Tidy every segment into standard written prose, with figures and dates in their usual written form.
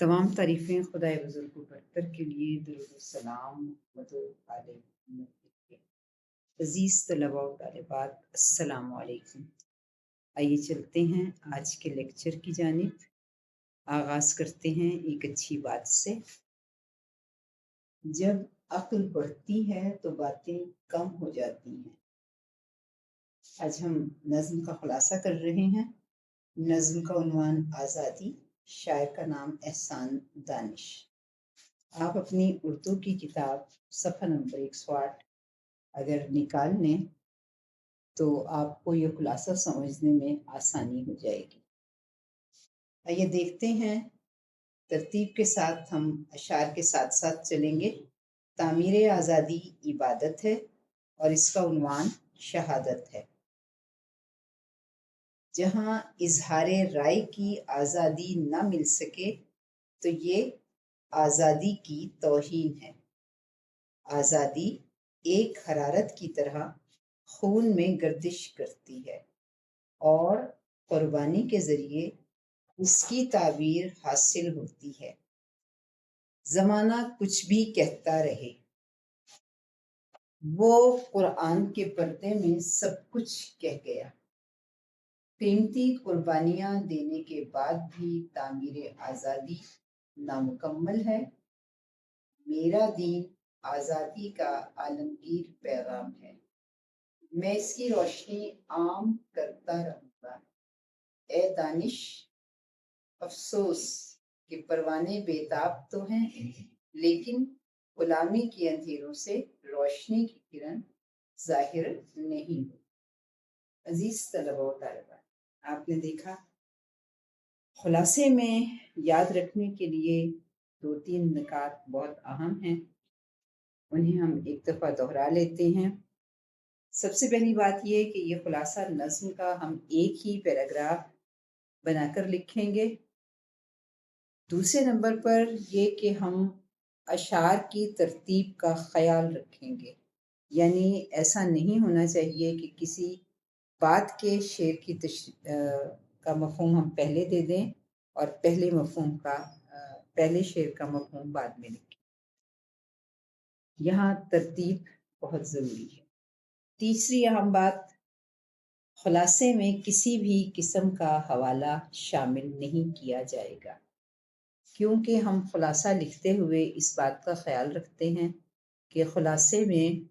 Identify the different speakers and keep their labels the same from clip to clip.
Speaker 1: तमाम तारीफ़ें खुदाए बुज़ुर्ग बरतर के लिए दुरूद व सलाम मुहम्मद व आले मोहम्मद के। अज़ीज़ तलबा व तालिबात अस्सलामु अलैकुम। आइए चलते हैं आज के लेक्चर की जानिब। आगाज़ करते हैं एक अच्छी बात से। जब अक्ल बढ़ती है तो बातें कम हो जाती हैं। आज हम नज़्म का खुलासा कर रहे हैं। नज़्म का उन्वान आज़ादी, शायर का नाम एहसान दानिश। आप अपनी उर्दू की किताब सफ़ा नंबर 108 अगर निकाल लें तो आपको ये खुलासा समझने में आसानी हो जाएगी। आइए देखते हैं, तरतीब के साथ हम अशार के साथ साथ चलेंगे। तामीर आज़ादी इबादत है और इसका उन्वान शहादत है। जहाँ इजहारे राय की आज़ादी न मिल सके तो ये आज़ादी की तौहीन है। आज़ादी एक हरारत की तरह खून में गर्दिश करती है और कुर्बानी के ज़रिए इसकी ताबीर हासिल होती है। ज़माना कुछ भी कहता रहे, वो कुरान के पर्दे में सब कुछ कह गया। कीमती कुर्बानियाँ देने के बाद भी तामीर आज़ादी नामुकम्मल है। मेरा दीन आज़ादी का आलमगीर पैगाम है, मैं इसकी रोशनी आम करता रहूँगा। ए दानिश, अफ़सोस कि परवाने बेताब तो हैं, लेकिन गुलामी के अंधेरों से रोशनी की किरण ज़ाहिर नहीं हुई। अजीज़ तलबा व तालिबात, आपने देखा खुलासे में याद रखने के लिए 2-3 निकात बहुत अहम हैं। उन्हें हम एक दफ़ा दोहरा लेते हैं। सबसे पहली बात ये कि ये खुलासा नज़्म का हम एक ही पैराग्राफ बनाकर लिखेंगे। दूसरे नंबर पर ये कि हम अशार की तरतीब का ख़याल रखेंगे, यानी ऐसा नहीं होना चाहिए कि किसी बात के शेर की का मफ़हूम हम पहले दे दें और पहले शेर का मफ़हूम बाद में लिखें। यहाँ तरतीब बहुत ज़रूरी है। तीसरी अहम बात, खुलासे में किसी भी किस्म का हवाला शामिल नहीं किया जाएगा, क्योंकि हम खुलासा लिखते हुए इस बात का ख़याल रखते हैं कि खुलासे में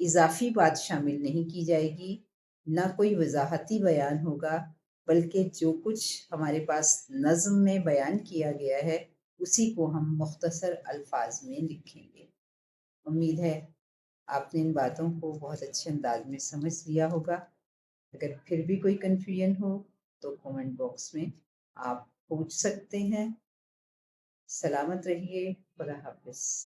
Speaker 1: इज़ाफ़ी बात शामिल नहीं की जाएगी, ना कोई वज़ाहती बयान होगा, बल्कि जो कुछ हमारे पास नज़्म में बयान किया गया है, उसी को हम मुख्तसर अल्फ़ाज में लिखेंगे। उम्मीद है आपने इन बातों को बहुत अच्छे अंदाज में समझ लिया होगा। अगर फिर भी कोई कन्फ्यूजन हो तो कमेंट बॉक्स में आप पूछ सकते हैं। सलामत रहिए। खुदा हाफ़िज़।